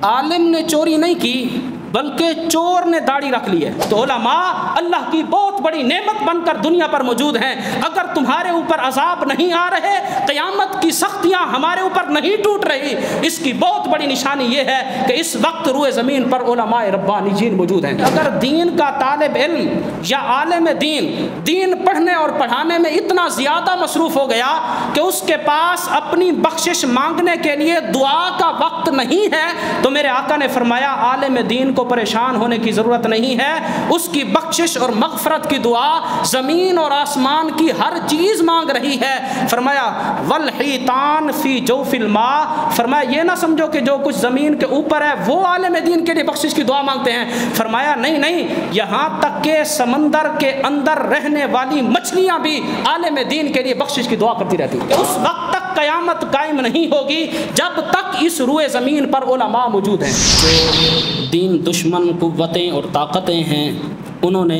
عالم نے چوری نہیں کی بلکہ چور نے داڑھی رکھ لی ہے۔ تو علماء اللہ کی بہت بڑی نعمت بن کر دنیا پر موجود ہیں۔ اگر تمہارے اوپر عذاب نہیں آ رہے، قیامت کی سختیاں ہمارے اوپر نہیں ٹوٹ رہی، اس کی بہت بڑی نشانی یہ ہے کہ اس وقت روئے زمین پر علماء ربانیین موجود ہیں۔ اگر دین کا طالب علم یا عالم دین پڑھنے اور پڑھانے میں اتنا زیادہ مصروف ہو گیا کہ اس کے پاس اپنی بخشش مانگنے کے لیے دعا کا وقت نہیں ہے، تو میرے آقا نے فرمایا عالم دین کو پریشان ہونے کی ضرورت نہیں ہے، اس کی بخشش اور مغفرت کی دعا زمین اور آسمان کی ہر چیز مانگ رہی ہے۔ فرمایا والحیتان فی جوف الماء، فرمایا یہ نہ سمجھو کہ جو کچھ زمین کے اوپر ہے وہ عالم دین کے لیے بخشش کی دعا مانگتے ہیں۔ فرمایا نہیں، یہاں تک کہ سمندر کے اندر رہنے والی مچھلیاں بھی عالم دین کے لیے بخشش کی دعا کرتی رہتی ہیں۔ اس وقت تک قیامت قائم نہیں ہوگی جب تک اس روئے زمین پر علماء موجود ہیں۔ جو دین دشمن قوتیں اور طاقتیں ہیں، انہوں نے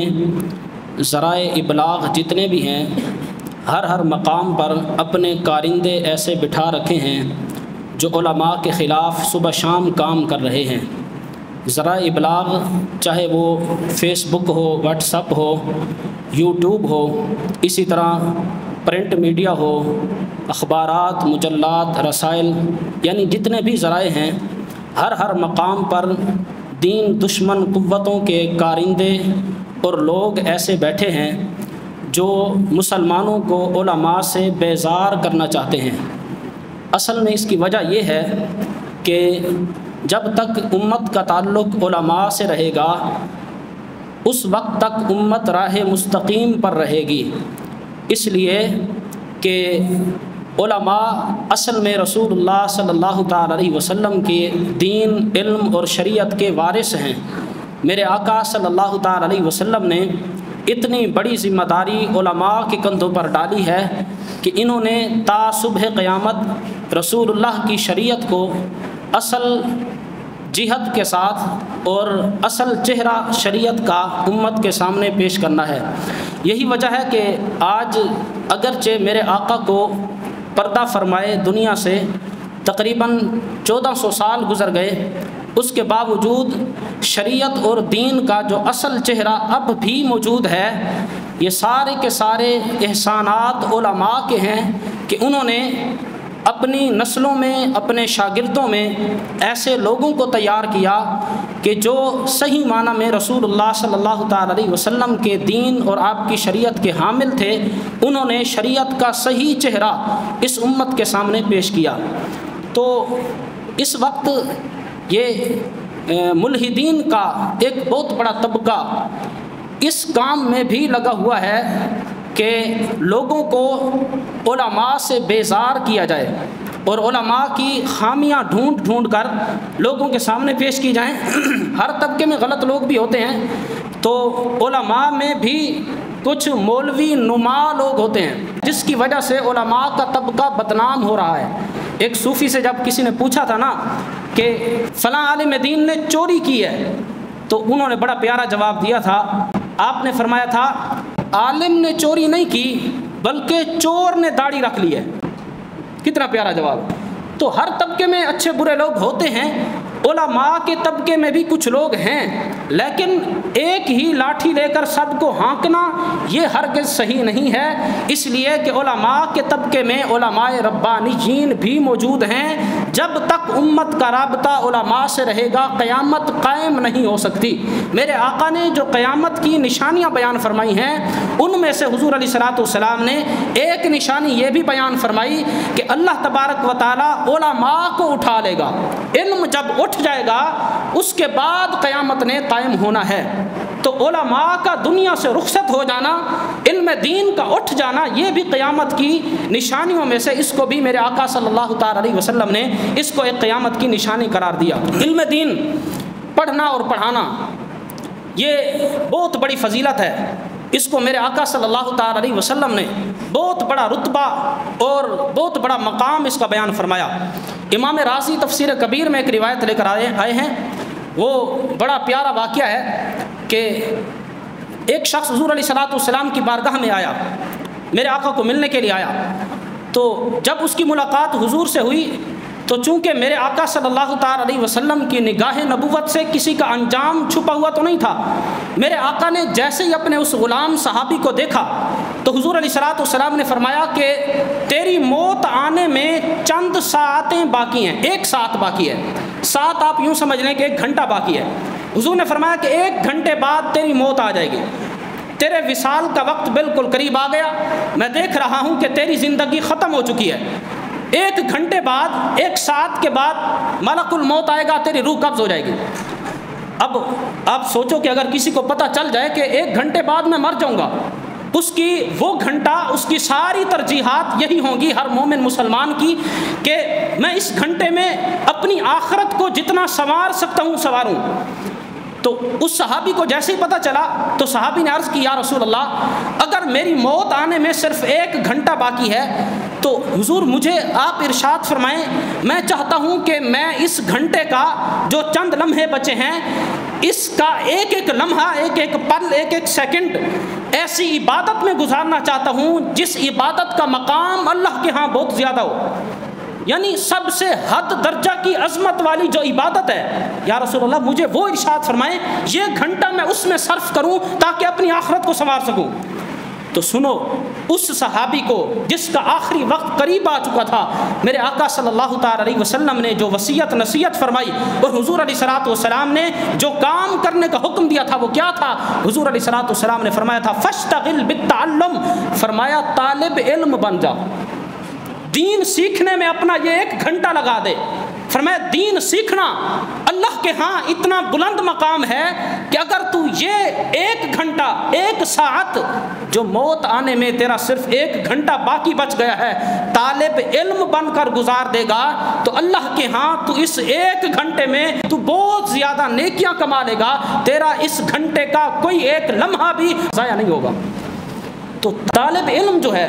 ذرائع ابلاغ جتنے بھی ہیں ہر مقام پر اپنے کارندے ایسے بٹھا رکھے ہیں جو علماء کے خلاف صبح شام کام کر رہے ہیں۔ ذرائع ابلاغ چاہے وہ فیس بک ہو، واٹس ایپ ہو، یوٹیوب ہو، اسی طرح پرنٹ میڈیا ہو، اخبارات، مجلات، رسائل، یعنی جتنے بھی ذرائع ہیں ہر مقام پر دین دشمن قوتوں کے کارندے اور لوگ ایسے بیٹھے ہیں جو مسلمانوں کو علماء سے بیزار کرنا چاہتے ہیں۔ اصل میں اس کی وجہ یہ ہے کہ جب تک امت کا تعلق علماء سے رہے گا اس وقت تک امت راہ مستقیم پر رہے گی، اس لیے کہ علماء اصل میں رسول اللہ صلی اللہ تعالی علیہ وسلم کے دین، علم اور شریعت کے وارث ہیں۔ میرے آقا صلی اللہ تعالی علیہ وسلم نے اتنی بڑی ذمہ داری علماء کے کندھوں پر ڈالی ہے کہ انہوں نے تا صبح قیامت رسول اللہ کی شریعت کو اصل جہت کے ساتھ اور اصل چہرہ شریعت کا امت کے سامنے پیش کرنا ہے۔ یہی وجہ ہے کہ آج اگرچہ میرے آقا کو پردہ فرمائے دنیا سے تقریباً 1400 سال گزر گئے، اس کے باوجود شریعت اور دین کا جو اصل چہرہ اب بھی موجود ہے، یہ سارے کے سارے احسانات علماء کے ہیں کہ انہوں نے اپنی نسلوں میں، اپنے شاگردوں میں ایسے لوگوں کو تیار کیا کہ جو صحیح معنی میں رسول اللہ صلی اللہ تعالی علیہ وسلم کے دین اور آپ کی شریعت کے حامل تھے۔ انہوں نے شریعت کا صحیح چہرہ اس امت کے سامنے پیش کیا۔ تو اس وقت یہ ملحدین کا ایک بہت بڑا طبقہ اس کام میں بھی لگا ہوا ہے کہ لوگوں کو علماء سے بیزار کیا جائے اور علماء کی خامیاں ڈھونڈ کر لوگوں کے سامنے پیش کی جائیں۔ ہر طبقے میں غلط لوگ بھی ہوتے ہیں، تو علماء میں بھی کچھ مولوی نما لوگ ہوتے ہیں جس کی وجہ سے علماء کا طبقہ بدنام ہو رہا ہے۔ ایک صوفی سے جب کسی نے پوچھا تھا نا کہ فلاں عالم دین نے چوری کی ہے، تو انہوں نے بڑا پیارا جواب دیا تھا۔ آپ نے فرمایا تھا عالم نے چوری نہیں کی بلکہ چور نے داڑھی رکھ لی ہے۔ کتنا پیارا جواب۔ تو ہر طبقے میں اچھے برے لوگ ہوتے ہیں، علماء کے طبقے میں بھی کچھ لوگ ہیں، لیکن ایک ہی لاٹھی لے کر سب کو ہانکنا یہ ہرگز صحیح نہیں ہے۔ اس لیے کہ علماء کے طبقے میں علماء ربانیین بھی موجود ہیں۔ جب تک امت کا رابطہ علماء سے رہے گا قیامت قائم نہیں ہو سکتی۔ میرے آقا نے جو قیامت کی نشانیاں بیان فرمائی ہیں ان میں سے حضور علیہ الصلوۃ والسلام نے ایک نشانی یہ بھی بیان فرمائی کہ اللہ تبارک و تعالی علماء کو اٹھا لے گا۔ علم جب اٹھ جائے گا اس کے بعد قیامت نے قائم ہونا ہے۔ تو علماء کا دنیا سے رخصت ہو جانا، علم دین کا اٹھ جانا، یہ بھی قیامت کی نشانیوں میں سے اس کو بھی میرے آقا صلی اللہ تعالی علیہ وسلم نے اس کو ایک قیامت کی نشانی قرار دیا۔ علم دین پڑھنا اور پڑھانا یہ بہت بڑی فضیلت ہے۔ اس کو میرے آقا صلی اللہ تعالی علیہ وسلم نے بہت بڑا رتبہ اور بہت بڑا مقام اس کا بیان فرمایا۔ امام رازی تفسیر کبیر میں ایک روایت لے کر آئے ہیں، وہ بڑا پیارا واقعہ ہے کہ ایک شخص حضور علیہ الصلوۃ والسلام کی بارگاہ میں آیا، میرے آقا کو ملنے کے لیے آیا۔ تو جب اس کی ملاقات حضور سے ہوئی تو چونکہ میرے آقا صلی اللہ تعالی علیہ وسلم کی نگاہ نبوت سے کسی کا انجام چھپا ہوا تو نہیں تھا، میرے آقا نے جیسے ہی اپنے اس غلام صحابی کو دیکھا تو حضور علیہ الصلوۃ والسلام نے فرمایا کہ تیری موت آنے میں چند ساعتیں باقی ہیں، 1 ساعت باقی ہے، ساعت آپ یوں سمجھ لیں کہ 1 گھنٹہ باقی ہے۔ حضور نے فرمایا کہ 1 گھنٹے بعد تیری موت آ جائے گی، تیرے وصال کا وقت بالکل قریب آ گیا، میں دیکھ رہا ہوں کہ تیری زندگی ختم ہو چکی ہے۔ 1 گھنٹے بعد، 1 ساعت کے بعد ملک الموت آئے گا، تیری روح قبض ہو جائے گی۔ اب آپ سوچو کہ اگر کسی کو پتہ چل جائے کہ 1 گھنٹے بعد میں مر جاؤں گا، اس کی وہ گھنٹہ، اس کی ساری ترجیحات یہی ہوں گی ہر مومن مسلمان کی کہ میں اس گھنٹے میں اپنی آخرت کو جتنا سنوار سکتا ہوں سنواروں۔ تو اس صحابی کو جیسے ہی پتہ چلا تو صحابی نے عرض کی یا رسول اللہ، اگر میری موت آنے میں صرف 1 گھنٹہ باقی ہے تو حضور مجھے آپ ارشاد فرمائیں، میں چاہتا ہوں کہ میں اس گھنٹے کا جو چند لمحے بچے ہیں، اس کا ایک ایک لمحہ، ایک ایک پل، ایک ایک سیکنڈ ایسی عبادت میں گزارنا چاہتا ہوں جس عبادت کا مقام اللہ کے ہاں بہت زیادہ ہو، یعنی سب سے حد درجہ کی عظمت والی جو عبادت ہے۔ یا رسول اللہ مجھے وہ ارشاد فرمائیں، یہ گھنٹہ میں اس میں صرف کروں تاکہ اپنی آخرت کو سنوار سکوں۔ تو سنو، اس صحابی کو جس کا آخری وقت قریب آ چکا تھا، میرے آقا صلی اللہ تعالی علیہ وسلم نے جو وصیت نصیحت فرمائی اور حضور علیہ الصلوۃ والسلام نے جو کام کرنے کا حکم دیا تھا وہ کیا تھا؟ حضور علیہ الصلوۃ والسلام نے فرمایا تھا فاشتغل بالتعلم، فرمایا طالب علم بن جا، دین سیکھنے میں اپنا یہ 1 گھنٹہ لگا دے۔ فرمایا دین سیکھنا اللہ کے ہاں اتنا بلند مقام ہے کہ اگر تو یہ 1 گھنٹہ، 1 ساعت جو موت آنے میں تیرا صرف 1 گھنٹہ باقی بچ گیا ہے، طالب علم بن کر گزار دے گا تو اللہ کے ہاں تو اس 1 گھنٹے میں تو بہت زیادہ نیکیاں کما لے گا، تیرا اس گھنٹے کا کوئی 1 لمحہ بھی ضائع نہیں ہوگا۔ تو طالب علم جو ہے،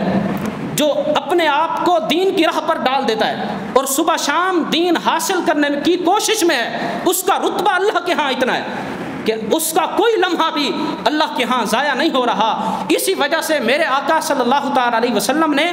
جو اپنے آپ کو دین کی راہ پر ڈال دیتا ہے اور صبح شام دین حاصل کرنے کی کوشش میں ہے، اس کا رتبہ اللہ کے ہاں اتنا ہے کہ اس کا کوئی لمحہ بھی اللہ کے ہاں ضائع نہیں ہو رہا۔ اسی وجہ سے میرے آقا صلی اللہ تعالی علیہ وسلم نے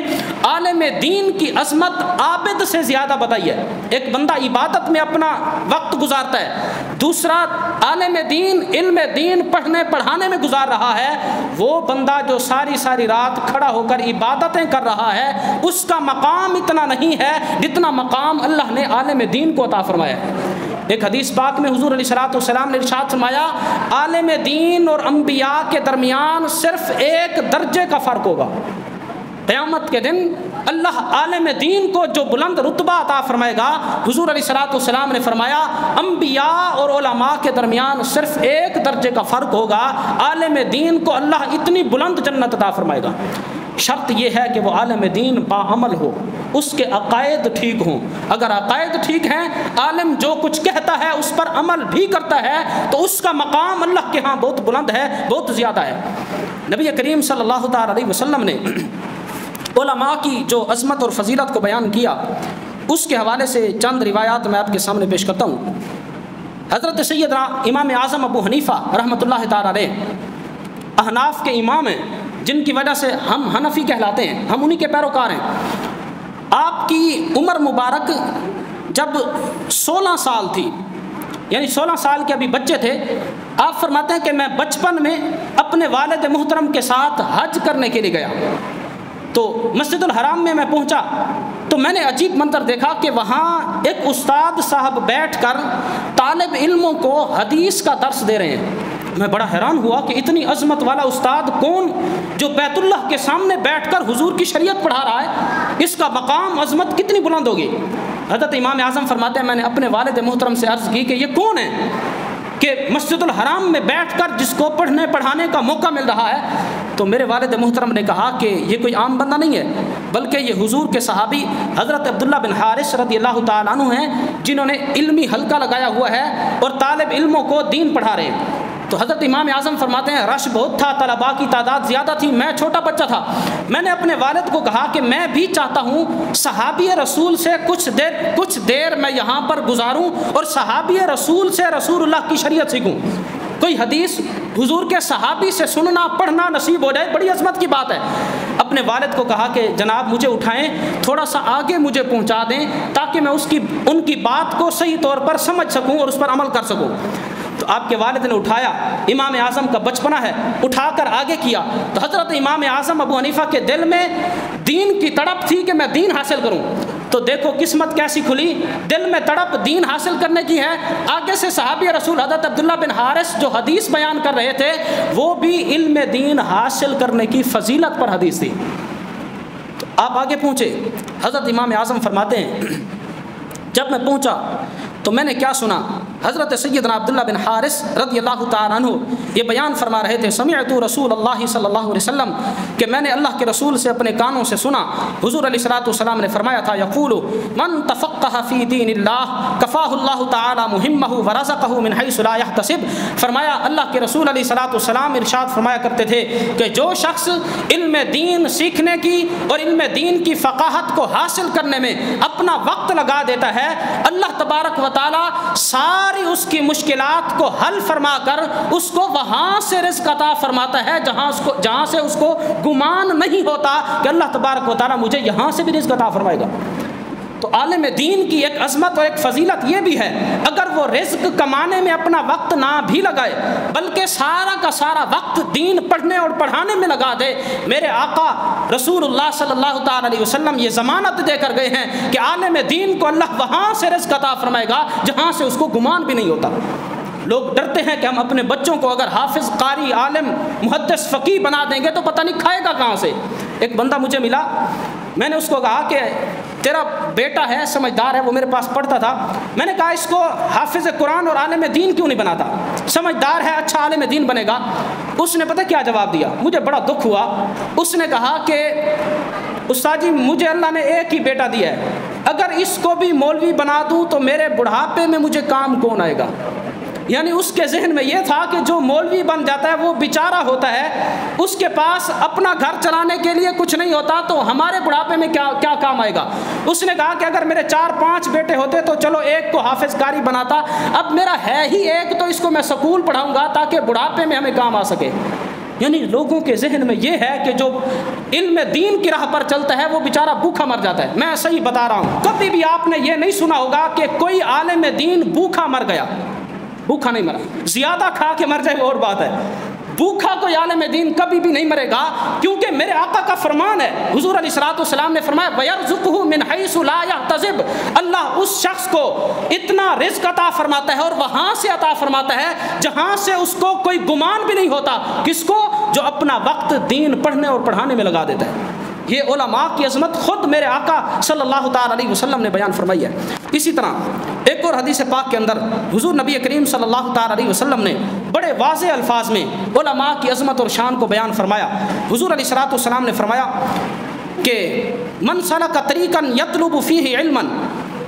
عالم دین کی عظمت عابد سے زیادہ بتائی ہے۔ ایک بندہ عبادت میں اپنا وقت گزارتا ہے، دوسرا عالم دین، علم دین پڑھنے پڑھانے میں گزار رہا ہے، وہ بندہ جو ساری ساری رات کھڑا ہو کر عبادتیں کر رہا ہے، اس کا مقام اتنا نہیں ہے جتنا مقام اللہ نے عالم دین کو عطا فرمایا ہے۔ ایک حدیث پاک میں حضور علیہ الصلوۃ والسلام نے ارشاد فرمایا عالم دین اور انبیاء کے درمیان صرف 1 درجے کا فرق ہوگا۔ قیامت کے دن اللہ عالم دین کو جو بلند رتبہ عطا فرمائے گا، حضور علیہ الصلوۃ والسلام نے فرمایا انبیاء اور علماء کے درمیان صرف 1 درجے کا فرق ہوگا، عالم دین کو اللہ اتنی بلند جنت عطا فرمائے گا۔ شرط یہ ہے کہ وہ عالم دین باعمل ہو، اس کے عقائد ٹھیک ہوں۔ اگر عقائد ٹھیک ہیں، عالم جو کچھ کہتا ہے اس پر عمل بھی کرتا ہے تو اس کا مقام اللہ کے ہاں بہت بلند ہے، بہت زیادہ ہے۔ نبی کریم صلی اللہ تعالی علیہ وسلم نے علماء کی جو عظمت اور فضیلت کو بیان کیا، اس کے حوالے سے چند روایات میں آپ کے سامنے پیش کرتا ہوں۔ حضرت سیدنا امام اعظم ابو حنیفہ رحمۃ اللہ تعالی علیہ احناف کے امام ہیں، جن کی وجہ سے ہم حنفی کہلاتے ہیں، ہم انہی کے پیروکار ہیں۔ آپ کی عمر مبارک جب 16 سال تھی، یعنی 16 سال کے ابھی بچے تھے، آپ فرماتے ہیں کہ میں بچپن میں اپنے والد محترم کے ساتھ حج کرنے کے لیے گیا تو مسجد الحرام میں پہنچا تو میں نے عجیب منظر دیکھا کہ وہاں ایک استاد صاحب بیٹھ کر طالب علموں کو حدیث کا درس دے رہے ہیں۔ میں بڑا حیران ہوا کہ اتنی عظمت والا استاد کون جو بیت اللہ کے سامنے بیٹھ کر حضور کی شریعت پڑھا رہا ہے، اس کا مقام عظمت کتنی بلند ہوگی۔ حضرت امام اعظم فرماتے ہیں میں نے اپنے والد محترم سے عرض کی کہ یہ کون ہے کہ مسجد الحرام میں بیٹھ کر جس کو پڑھنے پڑھانے کا موقع مل رہا ہے؟ تو میرے والد محترم نے کہا کہ یہ کوئی عام بندہ نہیں ہے، بلکہ یہ حضور کے صحابی حضرت عبداللہ بن حارث رضی اللہ تعالیٰ عنہ ہیں، جنہوں نے علمی حلقہ لگایا ہوا ہے اور طالب علموں کو دین پڑھا رہے ہیں۔ تو حضرت امام اعظم فرماتے ہیں رش بہت تھا، طلباء کی تعداد زیادہ تھی، میں چھوٹا بچہ تھا، میں نے اپنے والد کو کہا کہ میں بھی چاہتا ہوں صحابی رسول سے کچھ دیر میں یہاں پر گزاروں اور صحابی رسول سے رسول اللہ کی شریعت سیکھوں، کوئی حدیث حضور کے صحابی سے سننا پڑھنا نصیب ہو جائے، بڑی عظمت کی بات ہے۔ اب اپنے والد کو کہا کہ جناب مجھے اٹھائیں، تھوڑا سا آگے مجھے پہنچا دیں تاکہ میں ان کی بات کو صحیح طور پر سمجھ سکوں اور اس پر عمل کر سکوں۔ تو آپ کے والد نے اٹھایا، امام اعظم کا بچپنا ہے، اٹھا کر آگے کیا تو حضرت امام اعظم ابو حنیفہ کے دل میں دین کی تڑپ تھی کہ میں دین حاصل کروں۔ تو دیکھو قسمت کیسی کھلی، دل میں تڑپ دین حاصل کرنے کی ہے۔ آگے سے صحابی رسول حضرت عبداللہ بن حارث جو حدیث بیان کر رہے تھے وہ بھی علم دین حاصل کرنے کی فضیلت پر حدیث تھی۔ تو آپ آگے پہنچے، حضرت امام اعظم فرماتے ہیں جب میں پہنچا تو میں نے کیا سنا، حضرت سیدنا عبداللہ بن حارث رضی اللہ تعالیٰ عنہ یہ بیان فرما رہے تھے، سمعت رسول اللہ صلی اللہ علیہ وسلم، کہ میں نے اللہ کے رسول سے اپنے کانوں سے سنا، حضور علیہ الصلوۃ والسلام نے فرمایا تھا، یقول من تفقہ فی دین اللہ کفاہ اللہ تعالی مہمہ ورزقہ من حیث لا یحتسب۔ فرمایا اللہ کے رسول علیہ الصلوۃ والسلام ارشاد فرمایا کرتے تھے کہ جو شخص علم دین سیکھنے کی اور علم دین کی فقاہت کو حاصل کرنے میں اپنا وقت لگا دیتا ہے، اللہ تبارک و تعالی ساری اس کی مشکلات کو حل فرما کر اس کو وہاں سے رزق عطا فرماتا ہے جہاں سے اس کو گمان نہیں ہوتا کہ اللہ تبارک و تعالی مجھے یہاں سے بھی رزق عطا فرمائے گا۔ تو عالم دین کی ایک عظمت اور ایک فضیلت یہ بھی ہے، اگر وہ رزق کمانے میں اپنا وقت نہ بھی لگائے بلکہ سارا کا سارا وقت دین پڑھنے اور پڑھانے میں لگا دے، میرے آقا رسول اللہ صلی اللہ تعالی علیہ وسلم یہ ضمانت دے کر گئے ہیں کہ عالم دین کو اللہ وہاں سے رزق عطا فرمائے گا جہاں سے اس کو گمان بھی نہیں ہوتا۔ لوگ ڈرتے ہیں کہ ہم اپنے بچوں کو اگر حافظ، قاری، عالم، محدث، فقیہ بنا دیں گے تو پتہ نہیں کھائے گا کہاں سے۔ ایک بندہ مجھے ملا، میں نے اس کو کہا کہ تیرا بیٹا ہے، سمجھدار ہے، وہ میرے پاس پڑھتا تھا، میں نے کہا اس کو حافظ قرآن اور عالم دین کیوں نہیں بناتا، سمجھدار ہے، اچھا عالم دین بنے گا۔ اس نے پتہ کیا جواب دیا، مجھے بڑا دکھ ہوا، اس نے کہا کہ استاد جی مجھے اللہ نے ایک ہی بیٹا دیا ہے، اگر اس کو بھی مولوی بنا دوں تو میرے بڑھاپے میں مجھے کام کون آئے گا۔ یعنی اس کے ذہن میں یہ تھا کہ جو مولوی بن جاتا ہے وہ بیچارہ ہوتا ہے، اس کے پاس اپنا گھر چلانے کے لیے کچھ نہیں ہوتا، تو ہمارے بڑھاپے میں کیا کام آئے گا۔ اس نے کہا کہ اگر میرے 4-5 بیٹے ہوتے تو چلو ایک کو حافظ قاری بناتا، اب میرا ہے ہی ایک تو اس کو میں سکول پڑھاؤں گا تاکہ بڑھاپے میں ہمیں کام آ سکے۔ یعنی لوگوں کے ذہن میں یہ ہے کہ جو علم دین کی راہ پر چلتا ہے وہ بیچارہ بھوکا مر جاتا ہے۔ میں صحیح بتا رہا ہوں، کبھی بھی آپ نے یہ نہیں سنا ہوگا کہ کوئی عالم دین بھوکا مر گیا، بھوکا نہیں مرا، زیادہ کھا کے مر جائے وہ اور بات ہے، بھوکا کوئی عالم دین کبھی بھی نہیں مرے گا، کیونکہ میرے آقا کا فرمان ہے، حضور علیہ الصلوۃ والسلام نے فرمایا وَيَرْزُقُهُ مِنْ حَيْثُ لَا يَحْتَسِبُ، اللہ اس شخص کو اتنا رزق عطا فرماتا ہے اور وہاں سے عطا فرماتا ہے جہاں سے اس کو کوئی گمان بھی نہیں ہوتا۔ کس کو؟ جو اپنا وقت دین پڑھنے اور پڑھانے میں لگا دیتا ہے۔ یہ علماء کی عظمت خود میرے آقا صلی اللہ تعالی علیہ وسلم نے بیان فرمائی ہے۔ اسی طرح ایک اور حدیث پاک کے اندر حضور نبی کریم صلی اللہ تعالی علیہ وسلم نے بڑے واضح الفاظ میں علماء کی عظمت اور شان کو بیان فرمایا۔ حضور علیہ الصلوۃ والسلام نے فرمایا کہ من سلک طریقا یطلب فیہ علما،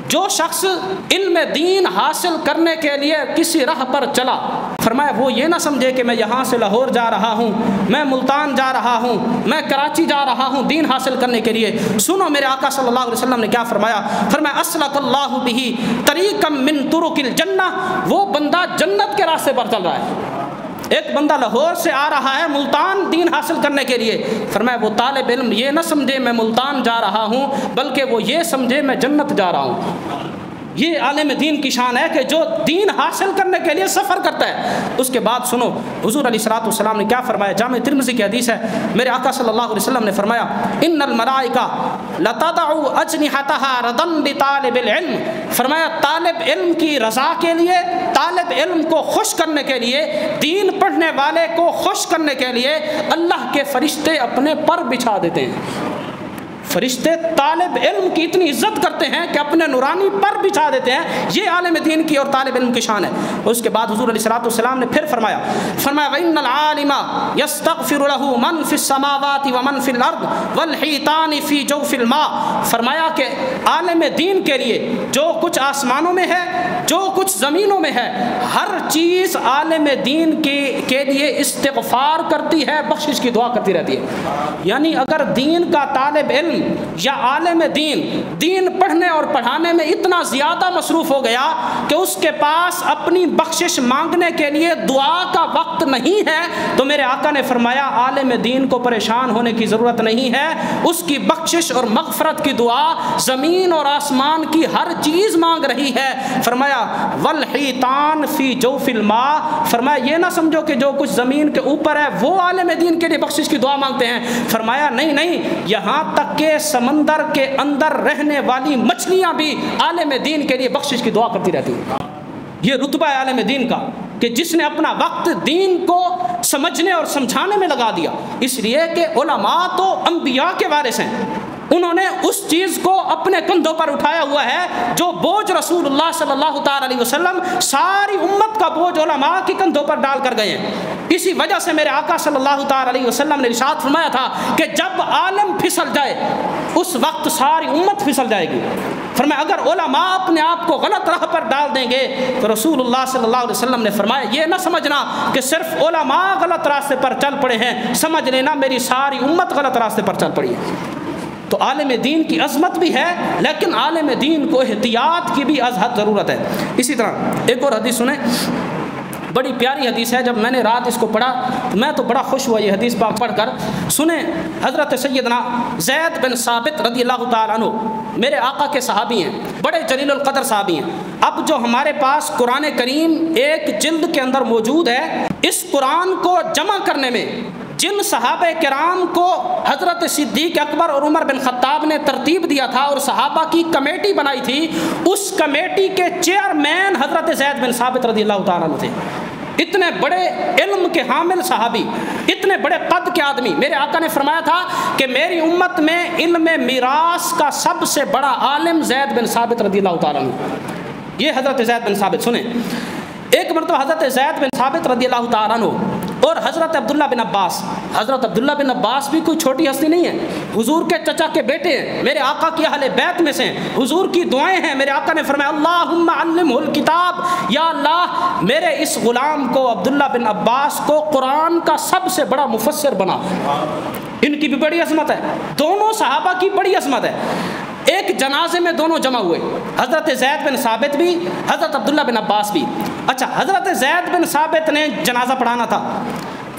جو شخص علم دین حاصل کرنے کے لیے کسی راہ پر چلا، فرمایا وہ یہ نہ سمجھے کہ میں یہاں سے لاہور جا رہا ہوں، میں ملتان جا رہا ہوں، میں کراچی جا رہا ہوں دین حاصل کرنے کے لیے۔ سنو میرے آقا صلی اللہ علیہ وسلم نے کیا فرمایا، فرمایا اسلک اللہ بہ طریقا من طرق الجنہ، وہ بندہ جنت کے راستے پر چل رہا ہے۔ ایک بندہ لاہور سے آ رہا ہے ملتان دین حاصل کرنے کے لیے، فرمایا وہ طالب علم یہ نہ سمجھے میں ملتان جا رہا ہوں، بلکہ وہ یہ سمجھے میں جنت جا رہا ہوں۔ یہ عالم دین کی شان ہے کہ جو دین حاصل کرنے کے لیے سفر کرتا ہے۔ اس کے بعد سنو حضور علیہ الصلوۃ والسلام نے کیا فرمایا، جامع ترمذی کی حدیث ہے، میرے آقا صلی اللہ علیہ وسلم نے فرمایا ان الملائکہ لتضع اجنحتها رضا لطالب العلم، فرمایا طالب علم کی رضا کے لیے، طالب علم کو خوش کرنے کے لیے، دین پڑھنے والے کو خوش کرنے کے لیے اللہ کے فرشتے اپنے پر بچھا دیتے ہیں۔ فرشتے طالب علم کی اتنی عزت کرتے ہیں کہ اپنے نورانی پر بچھا دیتے ہیں۔ یہ عالم دین کی اور طالب علم کی شان ہے۔ اس کے بعد حضور علیہ الصلوۃ والسلام نے پھر فرمایا وَإِنَّ الْعَالِمَ يَسْتَغْفِرُ لَهُ مَنْ فِي السَّمَاوَاتِ وَمَنْ فِي الْأَرْضِ وَالْحِيطَانِ فِي جَوْفِ الْمَاءِ، فرمایا کہ عالم دین کے لیے جو کچھ آسمانوں میں ہے، جو کچھ زمینوں میں ہے، ہر چیز عالم دین کے لیے استغفار کرتی ہے، بخشش کی دعا کرتی رہتی ہے۔ یعنی اگر دین کا طالب علم یا عالم دین پڑھنے اور پڑھانے میں اتنا زیادہ مصروف ہو گیا کہ اس کے پاس اپنی بخشش مانگنے کے لیے دعا کا وقت نہیں ہے، تو میرے آقا نے فرمایا عالم دین کو پریشان ہونے کی ضرورت نہیں ہے، اس کی بخشش اور مغفرت کی دعا زمین اور آسمان کی ہر چیز مانگ رہی ہے۔ فرمایا والحیتان فی جوف الماء، فرمایا یہ نہ سمجھو کہ جو کچھ زمین کے اوپر ہے وہ عالم دین کے لیے بخشش کی دعا مانگتے ہیں، فرمایا نہیں، یہاں تک کہ سمندر کے اندر رہنے والی مچھلیاں بھی عالم دین کے لیے بخشش کی دعا کرتی رہتی ہیں۔ یہ رتبہ ہے عالم دین کا کہ جس نے اپنا وقت دین کو سمجھنے اور سمجھانے میں لگا دیا، اس لیے کہ علماء تو انبیاء کے وارث ہیں، انہوں نے اس چیز کو اپنے کندھوں پر اٹھایا ہوا ہے جو بوجھ رسول اللہ صلی اللہ تعالی علیہ وسلم ساری امت کا بوجھ علماء کے کندھوں پر ڈال کر گئے ہیں۔ اسی وجہ سے میرے آقا صلی اللہ تعالی علیہ وسلم نے ارشاد فرمایا تھا کہ جب عالم پھسل جائے اس وقت ساری امت پھسل جائے گی۔ فرمایا اگر علماء اپنے آپ کو غلط راہ پر ڈال دیں گے تو رسول اللہ صلی اللہ علیہ وسلم نے فرمایا یہ نہ سمجھنا کہ صرف علماء غلط راستے پر چل پڑے ہیں، سمجھ لینا میری ساری امت غلط راستے پر چل پڑی ہے۔ تو عالم دین کی عظمت بھی ہے، لیکن عالم دین کو احتیاط کی بھی از حد ضرورت ہے۔ اسی طرح ایک اور حدیث سنیں، بڑی پیاری حدیث ہے، جب میں نے رات اس کو پڑھا تو میں تو بڑا خوش ہوا یہ حدیث پاک پڑھ کر۔ سنیں حضرت سیدنا زید بن ثابت رضی اللہ تعالیٰ عنہ میرے آقا کے صحابی ہیں، بڑے جلیل القدر صحابی ہیں۔ اب جو ہمارے پاس قرآن کریم ایک جلد کے اندر موجود ہے، اس قرآن کو جمع کرنے میں جن صحابہ کرام کو حضرت صدیق اکبر اور عمر بن خطاب نے ترتیب دیا تھا اور صحابہ کی کمیٹی بنائی تھی، اس کمیٹی کے چیئرمین حضرت زید بن ثابت رضی اللہ تعالیٰ عنہ تھے۔ اتنے بڑے علم کے حامل صحابی، اتنے بڑے قد کے آدمی۔ میرے آقا نے فرمایا تھا کہ میری امت میں علم میراث کا سب سے بڑا عالم زید بن ثابت رضی اللہ تعالیٰ عنہ۔ یہ حضرت زید بن ثابت، سنیں ایک مرتبہ حضرت زید بن ثابت رضی اللہ تعالیٰ عنہ اور حضرت عبداللہ بن عباس، حضرت عبداللہ بن عباس بھی کوئی چھوٹی ہستی نہیں ہے، حضور کے چچا کے بیٹے ہیں، میرے آقا کی اہل بیت میں سے ہیں، حضور کی دعائیں ہیں۔ میرے آقا نے فرمایا اللہم علمہ الکتاب، یا اللہ میرے اس غلام کو عبداللہ بن عباس کو قرآن کا سب سے بڑا مفسر بنا۔ ان کی بھی بڑی عظمت ہے، دونوں صحابہ کی بڑی عظمت ہے۔ ایک جنازے میں دونوں جمع ہوئے، حضرت زید بن ثابت بھی، حضرت عبداللہ بن عباس بھی۔ اچھا، حضرت زید بن ثابت نے جنازہ پڑھانا تھا،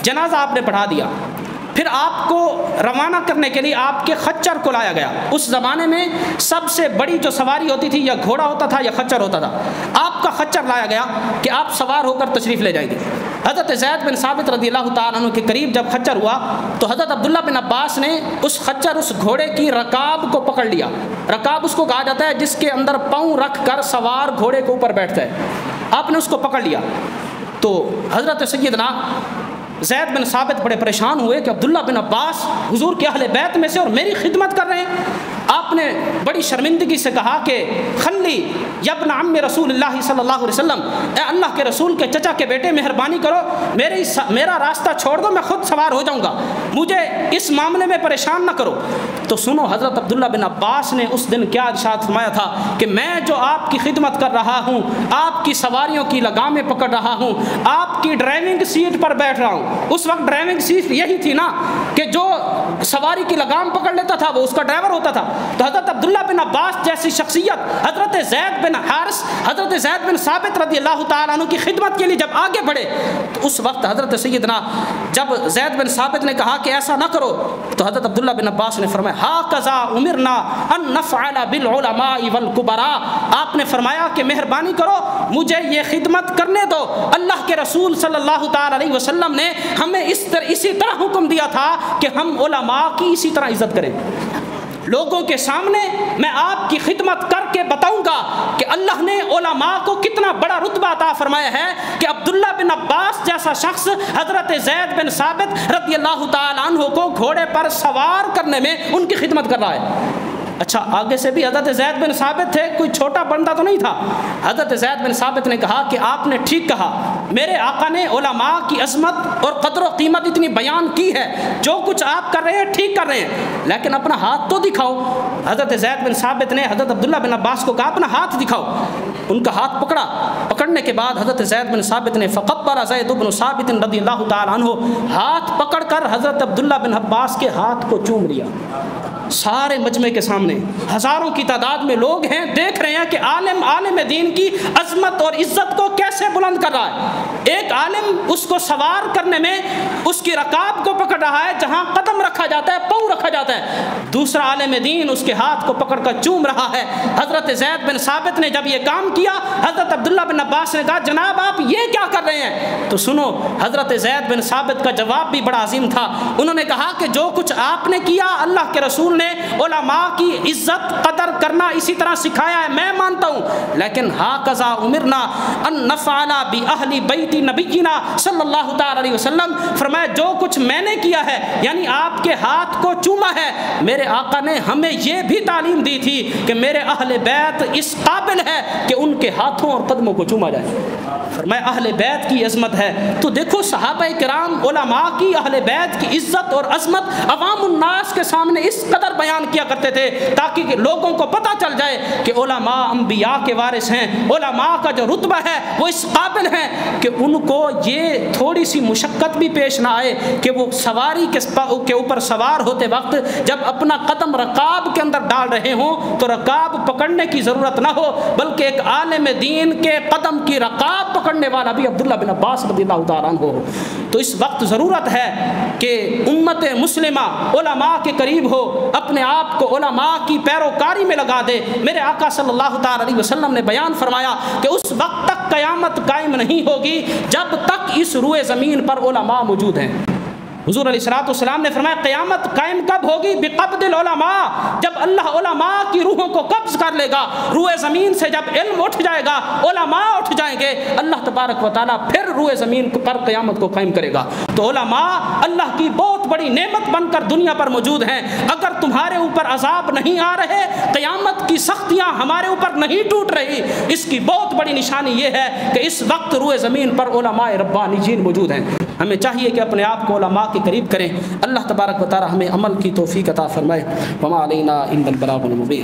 جنازہ آپ نے پڑھا دیا، پھر آپ کو روانہ کرنے کے لیے آپ کے خچر کو لایا گیا۔ اس زمانے میں سب سے بڑی جو سواری ہوتی تھی یا گھوڑا ہوتا تھا یا خچر ہوتا تھا، آپ کا خچر لایا گیا کہ آپ سوار ہو کر تشریف لے جائیں گے۔ حضرت زید بن ثابت رضی اللہ تعالیٰ عنہ کے قریب جب خچر ہوا تو حضرت عبداللہ بن عباس نے اس خچر، اس گھوڑے کی رکاب کو پکڑ لیا۔ رکاب اس کو کہا جاتا ہے جس کے اندر پاؤں رکھ کر سوار گھوڑے کے اوپر بیٹھتا ہے، آپ نے اس کو پکڑ لیا۔ تو حضرت سیدنا زید بن ثابت بڑے پریشان ہوئے کہ عبداللہ بن عباس حضور کے اہل بیت میں سے اور میری خدمت کر رہے ہیں۔ آپ نے بڑی شرمندگی سے کہا کہ خلی یا ابن عم رسول اللہ صلی اللہ علیہ وسلم، اے اللہ کے رسول کے چچا کے بیٹے مہربانی کرو میرا راستہ چھوڑ دو، میں خود سوار ہو جاؤں گا، مجھے اس معاملے میں پریشان نہ کرو۔ تو سنو حضرت عبداللہ بن عباس نے اس دن کیا ارشاد فرمایا تھا کہ میں جو آپ کی خدمت کر رہا ہوں، آپ کی سواریوں کی لگامیں پکڑ رہا ہوں، آپ کی ڈرائیونگ سیٹ پر بیٹھ رہا ہوں۔ اس وقت ڈرائیونگ سیٹ یہی تھی نا کہ جو سواری کی لگام پکڑ لیتا تھا وہ اس کا ڈرائیور ہوتا تھا۔ تو حضرت عبداللہ بن عباس جیسی شخصیت، حضرت زید بن حارث، حضرت زید بن ثابت رضی اللہ تعالیٰ عنہ کی خدمت کے لیے جب آگے بڑھے تو اس وقت حضرت سیدنا جب زید بن ثابت نے کہا کہ ایسا نہ کرو تو حضرت عبداللہ بن عباس نے فرمایا ہاکذا امرنا ان نفعل بالعلماء والکبراء، آپ نے فرمایا کہ مہربانی کرو مجھے یہ خدمت کرنے دو، اللہ کے رسول صلی اللہ تعالیٰ علیہ وسلم نے ہمیں اسی طرح حکم دیا تھا کہ ہم علماء کی اسی طرح عزت کریں۔ لوگوں کے سامنے میں آپ کی خدمت کر کے بتاؤں گا کہ اللہ نے علماء کو کتنا بڑا رتبہ عطا فرمایا ہے کہ عبداللہ بن عباس جیسا شخص حضرت زید بن ثابت رضی اللہ تعالیٰ عنہ کو گھوڑے پر سوار کرنے میں ان کی خدمت کر رہا ہے۔ اچھا، آگے سے بھی حضرت زید بن ثابت تھے، کوئی چھوٹا بندہ تو نہیں تھا۔ حضرت زید بن ثابت نے کہا کہ آپ نے ٹھیک کہا، میرے آقا نے علماء کی عظمت اور قدر و قیمت اتنی بیان کی ہے، جو کچھ آپ کر رہے ہیں ٹھیک کر رہے ہیں، لیکن اپنا ہاتھ تو دکھاؤ۔ حضرت زید بن ثابت نے حضرت عبداللہ بن عباس کو کہا اپنا ہاتھ دکھاؤ۔ ان کا ہاتھ پکڑا، پکڑنے کے بعد حضرت زید بن ثابت نے فقبل زید بن ثابت رضی اللہ تعالیٰ عنہ، ہاتھ پکڑ کر حضرت عبداللہ بن عباس کے ہاتھ کو چوم لیا۔ سارے مجمع کے سامنے ہزاروں کی تعداد میں لوگ ہیں، دیکھ رہے ہیں کہ عالم دین کی عظمت اور عزت کو کیسے بلند کر رہا ہے۔ ایک عالم اس کو سوار کرنے میں اس کی رکاب کو پکڑ رہا ہے، جہاں قدم رکھا جاتا ہے پاؤں رکھا جاتا ہے، دوسرا عالم دین اس کے ہاتھ کو پکڑ کر چوم رہا ہے۔ حضرت زید بن ثابت نے جب یہ کام کیا، حضرت عبداللہ بن عباس نے کہا جناب آپ یہ کیا کر رہے ہیں؟ تو سنو حضرت زید بن ثابت کا جواب بھی بڑا عظیم تھا۔ انہوں نے کہا کہ جو کچھ آپ نے کیا اللہ کے رسول نے علماء کی عزت قدر کرنا اسی طرح سکھایا ہے، میں مانتا ہوں، لیکن ہاکذا امرنا ان نفعل باہل بیت نبینا صلی اللہ تعالی علیہ وسلم، فرمایا جو کچھ میں نے کیا ہے یعنی آپ کے ہاتھ کو چوما ہے، میرے آقا نے ہمیں یہ بھی تعلیم دی تھی کہ میرے اہل بیت اس قابل ہے کہ ان کے ہاتھوں اور قدموں کو چوما جائے۔ فرمایا اہل بیت کی عظمت ہے، تو دیکھو صحابہ کرام علماء کی اہل بیت کی عزت اور عظمت عوام الناس کے سامنے اس قدر بیان کیا کرتے تھے تاکہ لوگوں کو پتہ چل جائے کہ علماء انبیاء کے وارث ہیں، علماء کا جو رتبہ ہے وہ اس قابل ہیں کہ ان کو یہ تھوڑی سی مشقت بھی پیش نہ آئے کہ وہ سواری کے اوپر سوار ہوتے وقت جب اپنا قدم رکاب کے اندر ڈال رہے ہوں تو رکاب پکڑنے کی ضرورت نہ ہو، بلکہ ایک عالم دین کے قدم کی رکاب پکڑنے والا بھی عبداللہ بن عباس رضی اللہ تعالیٰ عنہ ہو۔ تو اس وقت ضرورت ہے کہ امت مسلمہ علماء کے قریب ہو، اپنے آپ کو علماء کی پیروکاری میں لگا دے۔ میرے آقا صلی اللہ تعالیٰ علیہ وسلم نے بیان فرمایا کہ اس وقت تک قیامت قائم نہیں ہوگی جب تک اس روئے زمین پر علماء موجود ہیں۔ حضور علیہ الصلوۃ والسلام نے فرمایا قیامت قائم کب ہوگی؟ بقبض العلماء، جب اللہ علماء کی روحوں کو قبض کر لے گا، روئے زمین سے جب علم اٹھ جائے گا، علماء اٹھ جائیں گے، اللہ تبارک و تعالیٰ پھر روئے زمین پر قیامت کو قائم کرے گا۔ تو علماء اللہ کی بہت بڑی نعمت بن کر دنیا پر موجود ہیں۔ اگر تمہارے اوپر عذاب نہیں آ رہے، قیامت کی سختیاں ہمارے اوپر نہیں ٹوٹ رہی، اس کی بہت بڑی نشانی یہ ہے کہ اس وقت روئے زمین پر علماء ربانیین موجود ہیں۔ ہمیں چاہیے کہ اپنے آپ کو علماء کے قریب کریں۔ اللہ تبارک و تعالی ہمیں عمل کی توفیق عطا فرمائے۔ وما علینا الا البلاغ المبین۔